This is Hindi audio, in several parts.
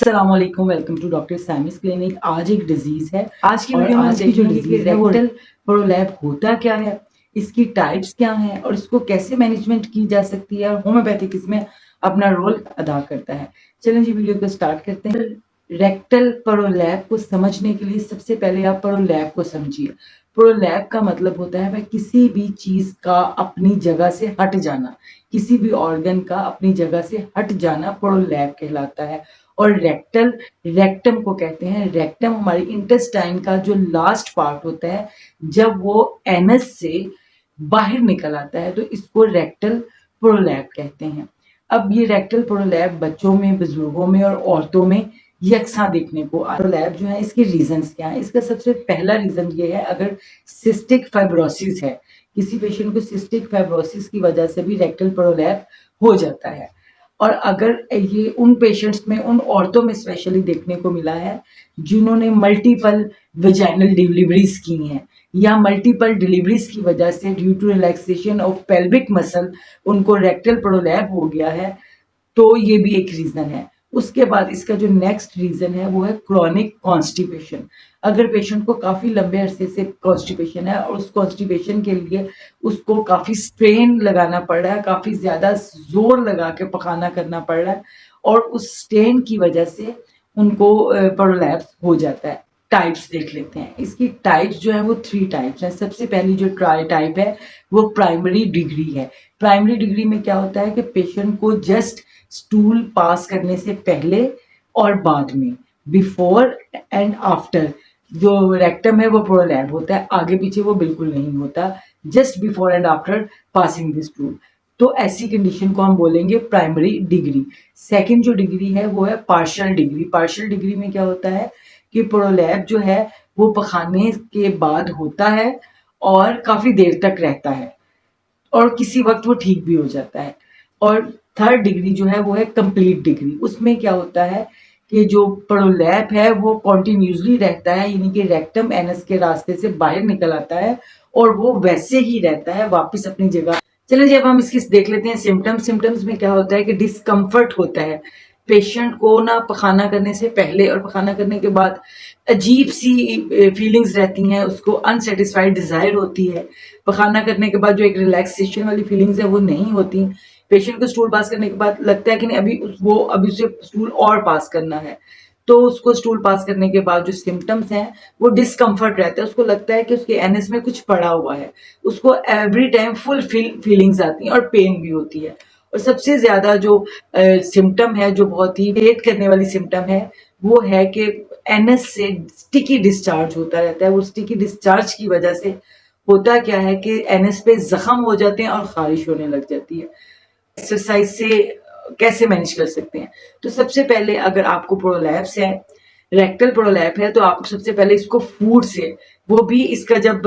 अस्सलामुअलैकुम, वेलकम टू डॉक्टर सैमिस क्लिनिक। आज एक डिजीज है। आज की वीडियो में आज की जो डिजीज है रेक्टल प्रोलैप होता क्या है, इसकी टाइप्स क्या हैं और इसको कैसे मैनेजमेंट की जा सकती है और होम्योपैथिक इसमें अपना रोल अदा करता है। चलें जी वीडियो को स्टार्ट करते हैं। रेक्टल प्रोलैप को समझने के लिए सबसे पहले आप प्रोलैप को समझिए। प्रोलैप का मतलब होता है वह किसी भी चीज का अपनी जगह से हट जाना, किसी भी ऑर्गन का अपनी जगह से हट जाना प्रोलैप कहलाता है। और रेक्टम को कहते हैं। रेक्टम हमारी इंटेस्टाइन का जो लास्ट पार्ट होता है, जब वो एनस से बाहर निकल आता है तो इसको रेक्टल प्रोलैप कहते हैं। अब ये रेक्टल प्रोलैप बच्चों में, बुजुर्गों में और औरतों में यकसा देखने को प्रोलैप जो है, इसके रीजंस क्या है? इसका सबसे पहला रीजन ये है, अगर सिस्टिक फाइब्रोसिस है, किसी पेशेंट को सिस्टिक फाइब्रोसिस की वजह से भी रेक्टल प्रोलैप हो जाता है। और अगर ये उन पेशेंट्स में, उन औरतों में स्पेशली देखने को मिला है जिन्होंने मल्टीपल वेजाइनल डिलीवरीज की हैं या मल्टीपल डिलीवरीज की वजह से due to relaxation of pelvic muscle उनको रेक्टल प्रोलैप हो गया है, तो ये भी एक रीजन है। उसके बाद इसका जो नेक्स्ट रीजन है वो है क्रॉनिक कॉन्स्टिपेशन। अगर पेशेंट को काफी लंबे अरसे से कॉन्स्टिपेशन है और उस कॉन्स्टिपेशन के लिए उसको काफी स्ट्रेन लगाना पड़ रहा है, काफी ज्यादा जोर लगा के पखाना करना पड़ रहा है और उस स्ट्रेन की वजह से उनको प्रोलैप्स हो जाता है। टाइप्स देख लेते हैं। इसकी टाइप्स जो है वो 3 टाइप्स हैं। सबसे पहली जो टाइप है वो प्राइमरी डिग्री है। प्राइमरी डिग्री में क्या होता है कि पेशेंट को जस्ट स्टूल पास करने से पहले और बाद में, बिफोर एंड आफ्टर, जो रेक्टम है वो प्रोलैप होता है, आगे पीछे वो बिल्कुल नहीं होता, just before and after passing the stool. तो ऐसी कंडीशन को हम बोलेंगे प्राइमरी डिग्री। सेकंड जो डिग्री है वो है पार्शियल डिग्री। पार्शियल डिग्री में क्या होता है कि प्रोलैप जो है वो पखाने के बाद होता है और काफी देर तक रहता है और किसी वक्त वो ठीक भी हो जाता है। और थर्ड डिग्री जो है वो है कंप्लीट डिग्री। उसमें क्या होता है कि जो प्रोलैप है वो कॉन्टिन्यूसली रहता है, यानी कि रेक्टम एनस के रास्ते से बाहर निकल आता है और वो वैसे ही रहता है वापस अपनी जगह। चलिए जी अब हम इसकी देख लेते हैं सिम्टम्स। सिम्टम्स में क्या होता है कि डिस्कम्फर्ट होता है पेशेंट को ना, पखाना करने से पहले और पखाना करने के बाद अजीब सी फीलिंग्स रहती हैं, उसको अनसेटिस्फाइड डिजायर होती है। पखाना करने के बाद जो एक रिलैक्सेशन वाली फीलिंग्स है वो नहीं होती। पेशेंट को स्टूल पास करने के बाद लगता है कि नहीं अभी उसे स्टूल और पास करना है, तो उसको स्टूल पास करने के बाद जो सिम्टम्स हैं वो डिस्कम्फर्ट रहता है। उसको लगता है कि उसके एनएस में कुछ पड़ा हुआ है, उसको एवरी टाइम फुल फीलिंग्स आती हैं और पेन भी होती है। और सबसे ज्यादा जो सिम्टम है, जो बहुत ही इरिटेट करने वाली सिम्टम है, वो है कि एनएस से स्टिकी डिस्चार्ज होता रहता है। वो स्टिकी डिस्चार्ज की वजह से होता क्या है कि एनएस पे जख्म हो जाते हैं और खारिश होने लग जाती है। एक्सरसाइज से कैसे मैनेज कर सकते हैं? तो सबसे पहले अगर आपको प्रोलैप्स है, रेक्टल प्रोलैप है, तो आप सबसे पहले इसको फूड से, वो भी इसका जब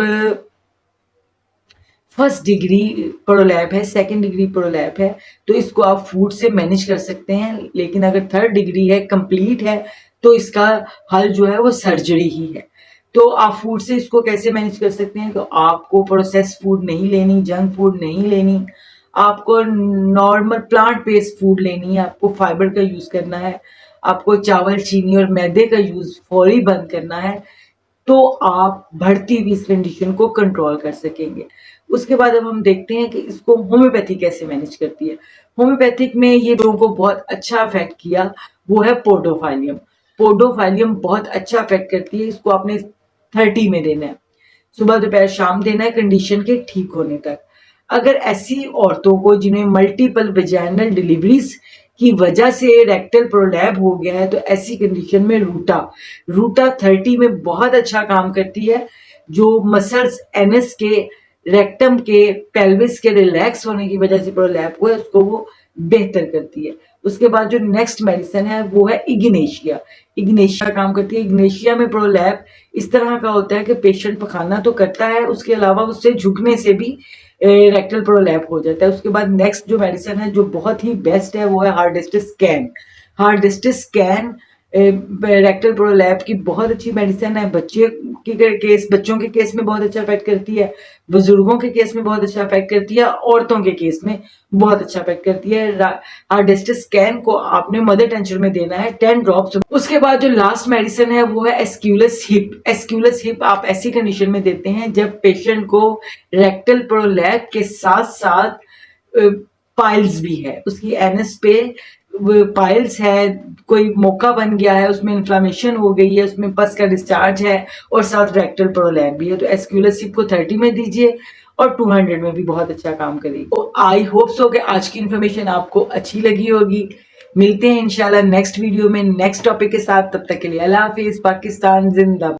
फर्स्ट डिग्री प्रोलैप है, सेकंड डिग्री प्रोलैप है, तो इसको आप फूड से मैनेज कर सकते हैं। लेकिन अगर थर्ड डिग्री है, कंप्लीट है, तो इसका हल जो है वो सर्जरी ही है। तो आप फूड से इसको कैसे मैनेज कर सकते हैं? तो आपको प्रोसेस फूड नहीं लेनी, जंक फूड नहीं लेनी, आपको नॉर्मल प्लांट बेस्ड फूड लेनी है, आपको फाइबर का यूज करना है, आपको चावल, चीनी और मैदे का यूज फौरी बंद करना है, तो आप बढ़ती हुई इस कंडीशन को कंट्रोल कर सकेंगे। उसके बाद अब हम देखते हैं कि इसको होम्योपैथी कैसे मैनेज करती है। होम्योपैथिक में ये लोगों को बहुत अच्छा अफेक्ट किया वो है पोडोफाइलियम। पोडोफाइलियम बहुत अच्छा अफेक्ट करती है। इसको आपने 30 में देना है, सुबह दोपहर शाम देना है कंडीशन के ठीक होने तक। अगर ऐसी औरतों को जिन्हें मल्टीपल वेजाइनल डिलीवरीज की वजह से रेक्टल प्रोलैप हो गया है, तो ऐसी कंडीशन में रूटा 30 में बहुत अच्छा काम करती है। जो मसल्स एनएस के, रेक्टम के, पेल्विस के रिलैक्स होने की वजह से प्रोलैप हुआ है, उसको वो बेहतर करती है। उसके बाद जो नेक्स्ट मेडिसिन है वो है इग्नेशिया। इग्नेशिया काम करती है। इग्नेशिया में प्रोलैप इस तरह का होता है कि पेशेंट पखाना तो करता है, उसके अलावा उससे झुकने से भी रेक्टल प्रोलैप हो जाता है। उसके बाद नेक्स्ट जो मेडिसिन है जो बहुत ही बेस्ट है वो है hardest scan. Hardest scan rectal prolapse की बहुत अच्छी मेडिसिन है। बच्चों के केस में बहुत अच्छा इफेक्ट करती है, बुजुर्गों के केस में बहुत अच्छा इफेक्ट करती है, औरतों के केस में बहुत अच्छा इफेक्ट करती है। हार्डेस्टिस स्कैन को आपने मदर टेंशन में देना है 10 ड्रॉप्स। उसके बाद जो लास्ट मेडिसिन है वो है एस्क्यूलस हिप। एस्क्यूलस हिप आप ऐसी कंडीशन में देते हैं जब पेशेंट को रेक्टल प्रोलैप के साथ साथ पाइल्स भी है, उसकी एनएस पे पाइल्स है, कोई मौका बन गया है, उसमें इन्फ्लामेशन हो गई है, उसमें पस का डिस्चार्ज है और साथ रेक्टल प्रोलैप भी है। तो एस्क्यूलस हिप को 30 में दीजिए और 200 में भी बहुत अच्छा काम करेगी। तो आई होप सो कि आज की इन्फॉर्मेशन आपको अच्छी लगी होगी। मिलते हैं इंशाल्लाह नेक्स्ट वीडियो में नेक्स्ट टॉपिक के साथ। तब तक के लिए अल्लाह हाफिज। पाकिस्तान जिंदाबाद।